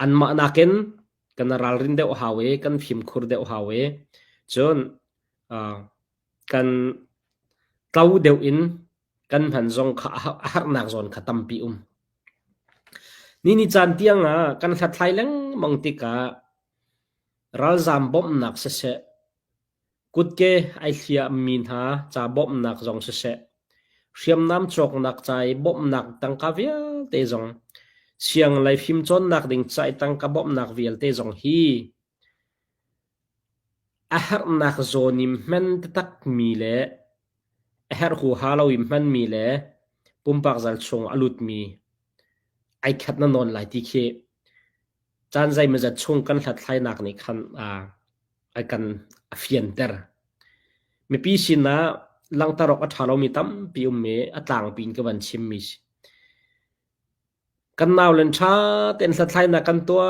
อันมานักเองกันรัลรินเดอฮาวกันฟิมคูร์เดอฮาวจนกันเต้าเดวอินกันหันจงข้าหานักจนขัดตั้มปีนี่จันเตียงกันสัตย์ไทยเล้งมังติการัลซามบอมนักเสะกุดเกไอเสียมีนหาจะบอมนักจงเสะเชียมน้ำจกนักใจบอมนักตั้งกาเวียเตจงเสียงไลฟิมจนนักดิ่งใจตั้งกาบอมนักเวียเตจงฮีอาหารนักโซนิมมันตักมีเล่อาหารหูฮาลาวิมมันมีเล่ปุ่มปากจัลชงอลุดมีไอคัดนั่นนอนหลายที่เคจานใจมันจะชงกันสัตย์ไทยนักในคันไอกันเฟียนเตอร์มีปีสินะหลังตารกอัฐาเรามีตั้มปีเมอัตลางปีนกับวันชิมมิชกันนาวเลนชาเต็นสัตย์ไทยนักกันตัว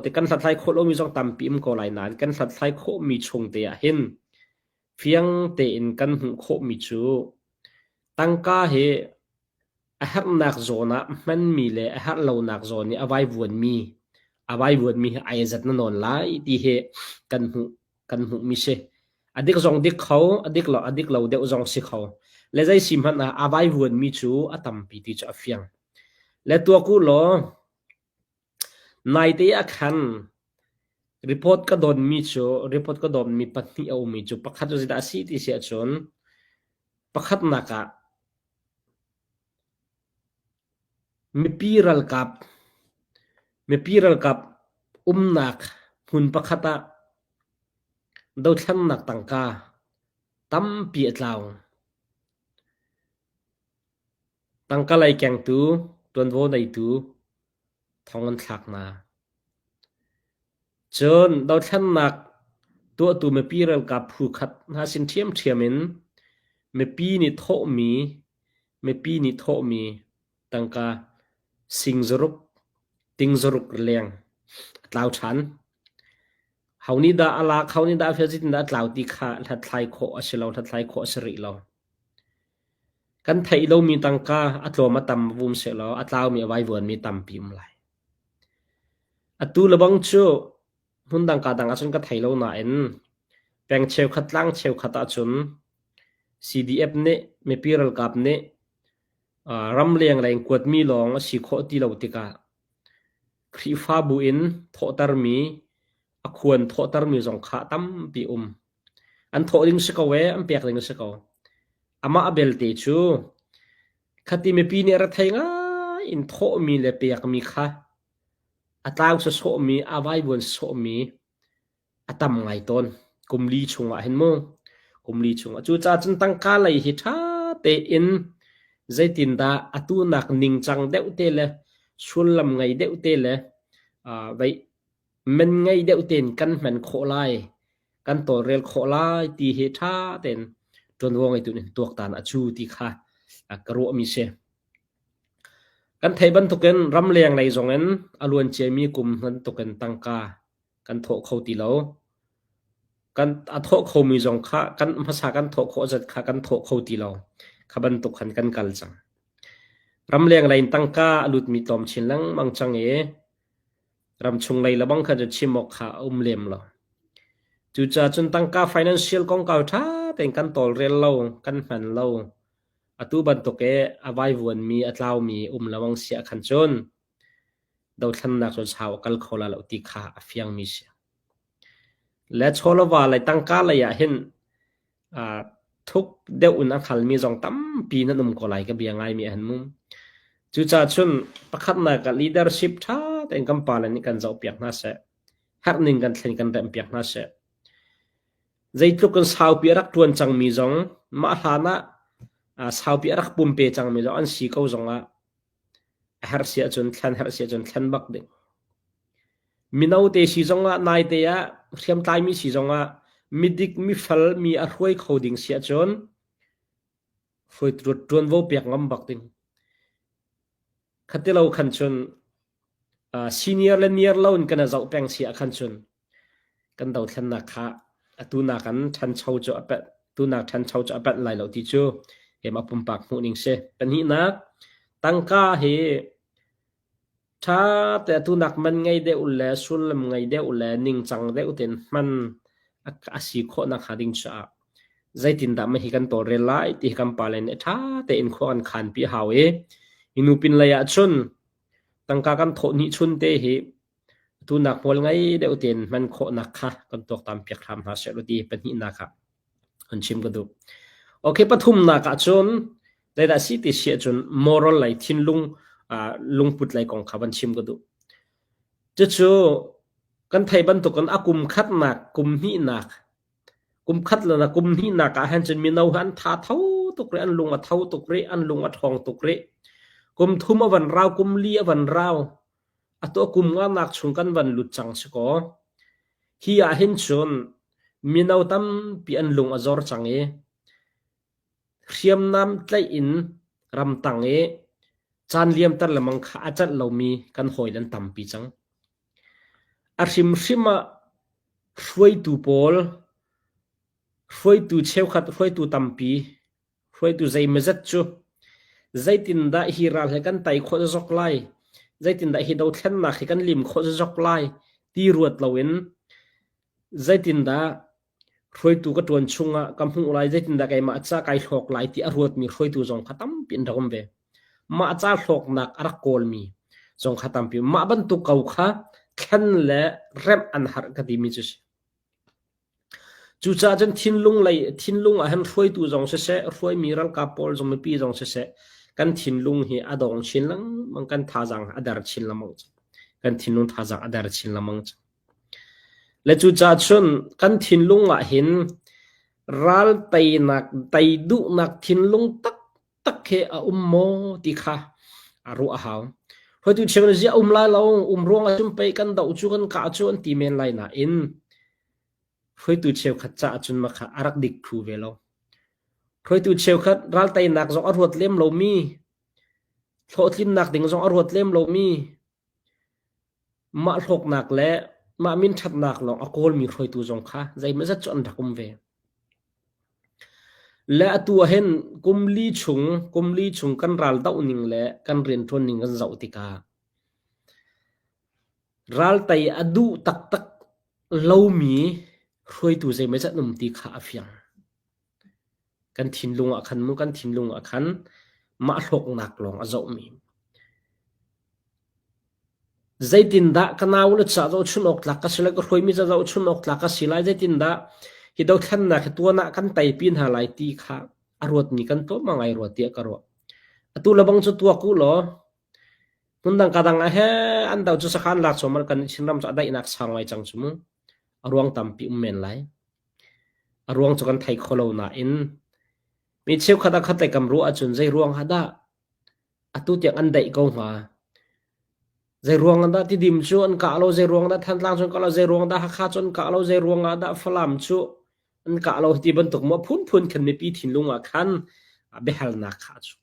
แต่กันสัตย์ไทยโคเรามีจงตั้มปีก็หลายนานกันสัตย์ไทยโคมีชงเตียเห็นเฟียงเต็นกันหูโคมีจูตั้งกาเฮอาหารนักโซนะมันมีเลยอาหารเรานักโซนี่เอาไว้วนมีไอจัดนั่นนอนไล่ที่เฮกันหูมิเชอดีกจงดิกเขาอดีกเราเดี๋ยวจงสิเขาและใจสิมันเอาไว้วนมีจูอัตมปีที่จะเฟียงและตัวกูหลอนายเตียขันรีพอร์ตก็โดนมีจูรีพอร์ตก็โดนมีปัตติเอามีจูประคัตจุดอาศัยที่เสียชนประคัตนักมีปีรัลกับนักหุ่นประคัตดาวชั้นนักตั้งกาตั้มปีอัตลาวตั้งกาไลแกงตัวโวในท้องมันทักมาจนดาวชั้นนักตัวมีปีรัลกับผู้ขัดหาสินเทียมมินมีปีนิโทมีตั้งกาสิงจรุกติงจรุกเลียงลาวชันเขานี่ด่าอะไรเขานี่ด่าเพื่อจิตด่าลาวตีขาทัดไทยโคอสิเราทัดไทยโคอสริเรากันไทยเรามีตั้งกาอัตโลมาตั้มวุ้มเสเราอัตลาวมีไว้วนมีตั้มพิมไหลอัตุระบังชูหุ่นตั้งกาตั้งอาชนก็ไทยเราหน่าเอ็นแปลงเชลขัดล่างเชลขัดอาชน CDF เนี่ยมีปีรัลกับเนี่ยรำเลียงแรงกวดมีหลงสิโคตีเราติกาครีฟ้าบุอินโทตารมีอควรโทตารมีจงขาตั้มปีอันโทดิงสกาวอันเปียกดิงสกาวอามาเบลเตจูขัดที่มีปีนี้รัฐไทยง่ายอินโทมีเลเปียกมีค่ะอัตลาวสโสมีอาไว้บนสโสมีอัตมไงต้นกุมลีชงเห็นมั้งกุมลีชงจูจ่าจนตั้งกาเลยฮิตาเตอินใจตินดาอตูนักนิ่งจังเดวเตเลชุลลำไงเดวเตเลไว้มันไงเดวเตนกันมันโคไลกันตัวเรียลโคไลตีเฮท่าเตนจนวงไอตัวนี้ตัวตานอจูตีค่ะกระโรมิเชกันไทยบันทุกันรำเลียงในจงนั้นอลวนเจมีกุมกันทุกันตั้งกากันโถเขาตีเรากันโถเขามีจงค่ะกันภาษากันโถเขาจัดค่ะกันโถเขาตีเราขบันตุขันกันกัลจังรำเลียงไรตั้งกาลุดมีตอมชินลังมังจังรำชงไรละบังขันจะชิมอกขาเลียมเราจู่จ่าจนตั้งกา financial กองเก่าท่าแต่งกันต่อเรียนเรากันหันเราตูบันตุกอวัยวนมีอัตลาวมีละวังเสียขันจนดาวทันนักจนชาวกัลโคลาเราตีขาเฟียงมีเสียและโชลวาไรตั้งกาเลยเห็นทุกเดอุนอัคลมีจงตั้มปีนั้นก็ไหลกับเบียงไงมีอันมุมจู่จ่าชนประคับนัก leadership ท่าแต่งกำปาลนี่กันจะเปียกน่าเสียหักหนึ่งกันเล่นกันแต่เปียกน่าเสียใจทุกคนสาวเปียรักทวนจังมีจงมาหานะสาวเปียรักปุ่มเปจังมีจงอันสีเขาจงหาเสียจนแทนบักเด็กมีนาเตสีจงนายเตียเทียมตายมีสีจงมีดิกมีฟัลมีอรวยเขาดิ่งเสียจนฝอยตรวจจวนว่าเปียกงำบักดิ่งขัดที่เราขันจนsenior และ near เรากันจะเอาแปลงเสียขันจนกันดาวทันนักค่ะตูนักกันทันเช่าจะอเป็ดตูนักทันเช่าจะอเป็ดหลายเหล่าที่จูเห็นมาปุ่มปากหูนิ่งเสเป็นหินักตั้งก้าเฮ ถ้าแต่ตุนักมันไงเดอุลแลสุลมไงเดอุลแลนิ่งจังเดอุเต็นมันอาศิโคนักหาดิงชาใจตินดามันฮิกันตัวเรลัยที่กันปาเลนถ้าแต่อินโคอันขันปีหาวอินุปินเลยชนตั้งการโทนิชุนเตหิตุนักพอลไงเดอุเต็นมันโคนักค่ะกันตัวตามเปียกทำหาเสรดีเป็นหินักค่ะอันชิมกันดูโอเคปฐุมนักชนได้ได้สิที่เสียจนมอรัลไหลทิ้งลุงพุทธไหลของขับันชิมกันดูจู่กันไทยบรรทุกันอากุมขัดนักกุมหินักกุมขัดแล้วนะกุมหินักอาหารจนมีนาหันท่าเท่าตุกเรอันลุงว่าเท่าตุกเรอันลุงว่าทองตุกเรกุมทุ่มวันราวกุมเลียวันราวตัวกุมงานักชงกันวันหลุดจังสกอฮีอาเห็นชนมีนาตั้มปีอันลุงอจอร์จังเรียมน้ำใจอินรำตังจานเลียมตัดละมังขาจัดเรามีกันหอยดันตั้มปีจังอาชิมชิมาช่วยตูโพลช่วยตูเชวขัดช่วยตูตั้มปีช่วยตูใจเมจัดจูใจตินดาฮีราให้กันไตโคจะจกไลใจตินดาฮีดาวเทนนักให้กันลิมโคจะจกไลตีรวดเราเองใจตินดาช่วยตูก็ตวนชุงะกำหุงไลใจตินดาไก่มาจ้าไก่หอกไลที่อรวดมีช่วยตูจงขัดตั้มปีนดอกเบมาจ้าหอกนักอรักโกลมีจงขัดตั้มปีมาบรรทุกเขาข้าขันและเริ่มอันหาร์กดีมิจุสจูจ่าจนทิ้นลุงเลยทิ้นลุงอาหารช่วยตัวจงเสะช่วยมีรัลกาปอลจงไม่ปีจงเสะกันทิ้นลุงเฮอดองชินลังมันกันท่าจังอดาร์ชินละมังกันทิ้นลุงท่าจังอดาร์ชินละมังและจูจ่าจนกันทิ้นลุงอ่ะเห็นรัลไตนักไตดุนักทิ้นลุงตักเฮอโมติค่ะรู้อ่ะฮาวพอดูเชื่อมันจะลายเราร้องจุ่มไปกันดาวจุกันกาจุนตีเมนไลน่ะอินพอดูเชื่อขัดจ้าจุนมาค่ะอารักดิกคูเวลพอดูเชื่อขัดรัลไตนักจงอรวดเล่มเรามีโทษลิมนักดิ่งจงอรวดเล่มเรามีมาหกนักและมามินชัดนักลองอโกลมีพอดูจงค่ะใจไม่จะจนดักกุมเวและตัวเห็นกุมลีชุงกันรัลดาวนิงและกันเรียนทวนนิงกันเจ้าติการัลไตอดูตักเล่ามีช่วยตัวใจไม่จะนุ่มตีขาเฟียงกันทิ้นลุงอ่ะขันมุกันทิ้นลุงอ่ะขันมาหกหนักลองอาเจ้ามีใจตินดากันเอาเลยจะเจ้าชุนออกหลักก็สิเลยก็ช่วยมีจะเจ้าชุนออกหลักก็สิเลยใจตินดาฮิดเอาขันนักตัวนักกันไตปีนหาลายตีขาอรวดมีกันตัวมังไอรวดเตียกรวดตัวละบังจุดตัวกูหรอmun dang kadang he an dau chu sakhan lak chomal kan chinram cha dai nak sangai chang chumu arwang tampi men lai arwang chu kan thai kholo na in mi cheu khada khatai kam ru achun jai ruang hada atu tiang an dai ko ma jai ruang da ti dim chu an ka lo jai ruang da than lang chun ka lo jai ruang da ha kha chun ka lo jai ruang da falam chu an ka lo ti ban tuk mo phun khan mi pi thin lunga khan be hal na kha chu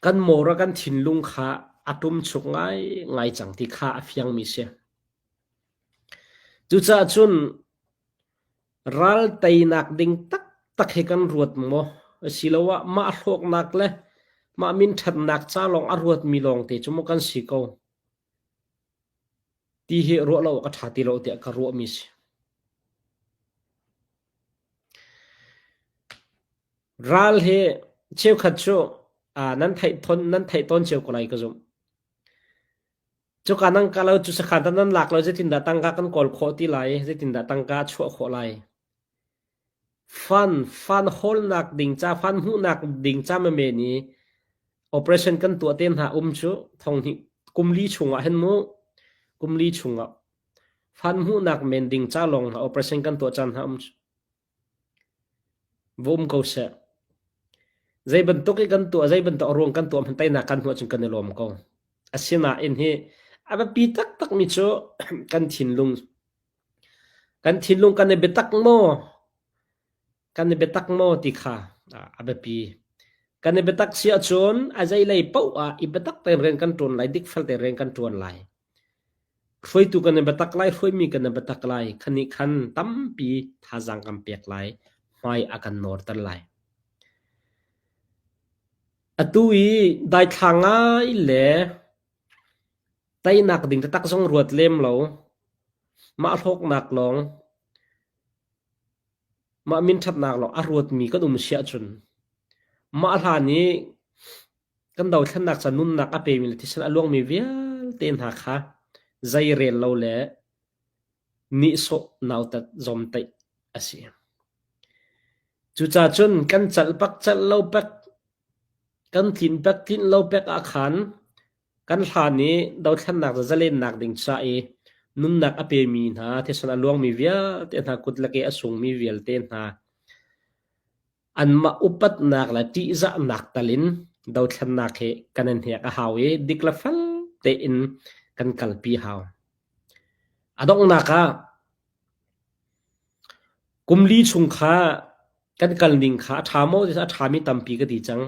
กันโมระกันทิ้นลุงขาอาตุมชุกไงจังที่ขาเฟียงมิเชจุจ่าจุนรัลไตนักดิ่งตักให้กันรวดโมสิลวะมาหกนักเลยมามินทัดนักจ้าลองอรวดมีลองเตจมกันสิโกที่เหรัวเราก็ทัดที่เราเตะกรัวมิเชรัลเฮเชี่ยวขัดโชนั้นไทยต้นเชียวกว่าไรก็จมจุการนั่งการเราจุสขันนั้นหลักเราจะตินดาตั้งกันกอลโคตีไหลจะตินดาตั้งกาชั่วโคไหลฟันโฮลนักดิ่งจ้าฟันหูนักดิ่งจ้าเมนี้ operation กันตัวเต้นหาชุทองที่กุมลีชุงอ่ะเห็นมั้ยกุมลีชุงอ่ะฟันหูนักเมนดิ่งจ้าลงหา operation กันตัวจันหาวุ้มเขาเสใจบรรทุกกันตัวใจบรรทุกรวงกันตัวมันไตนักกันหัวจนกันในลมก็อาศินาอินเฮอาบปีตักมิโชกันทิ้นลุงกันในเบตักโมติค่ะอาบปีกันในเบตักเสียชนอาใจเลยเป้าอีเบตักแต่เรื่องกันตวนไหลดิกฟัลแต่เรื่องกันตวนไหลช่วยตัวกันในเบตักไหลช่วยมีกันในเบตักไหลคันนี้คันตั้มปีท่าจังกำเปียกไหลไม่อากันนอร์ตันไหลตุยได้ทางง่ายเลย tay nak ding tak zong ruat lem lo ma thok nak long ma min that nak lo a ruat mi ka dum sia chun ma hla ni kan dau than nak chanun nak a pe mi ti san along mi vial ten ha kha zai rel lo le ni so naw tat zom tai asi chu cha chun kan chal lo pak kan thin pak tin lo pak a khan kan hla ni dau than nak za len nak ding cha e nun nak a pe mi na the san along mi vial ten ha kut lake asung mi vial ten ha an ma upat nak la ti za nak talin dau than nak he kanen he ka hawe dikla fal te in kan kalpi haw adong naka kumli chung kha kan kalning kha thamo sa thami tampi ka ti chang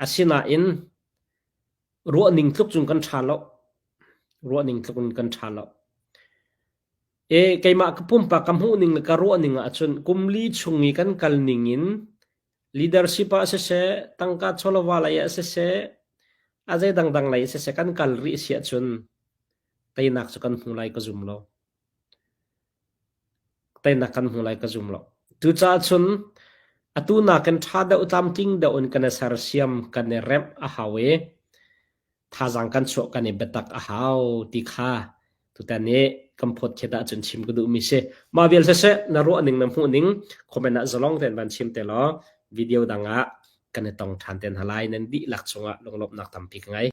asina in ro ning tluk chung kan thalo ro ning tluk kan thalo e kaima ka pumpa kamhu ning ka ro ning a chun kumli chungi kan kalning in leadership a se tangka cholowala ya se azai dang lai se kan kalri sia chun tainak chu kan hulai ka jumlo tainak kan hulai ka jumlo tu cha chun atuna kan thada utam ting da on kan sar siam kan rep a hawe thajang kan cho kan betak a haw ti kha tu ta ne kampot cheda chun chim ku du mi se ma vel se na ro ning nam hu ning comment na zalong ten ban chim te lo video danga kan tong than ten halai nan di lak chunga longlop nak tampi ngai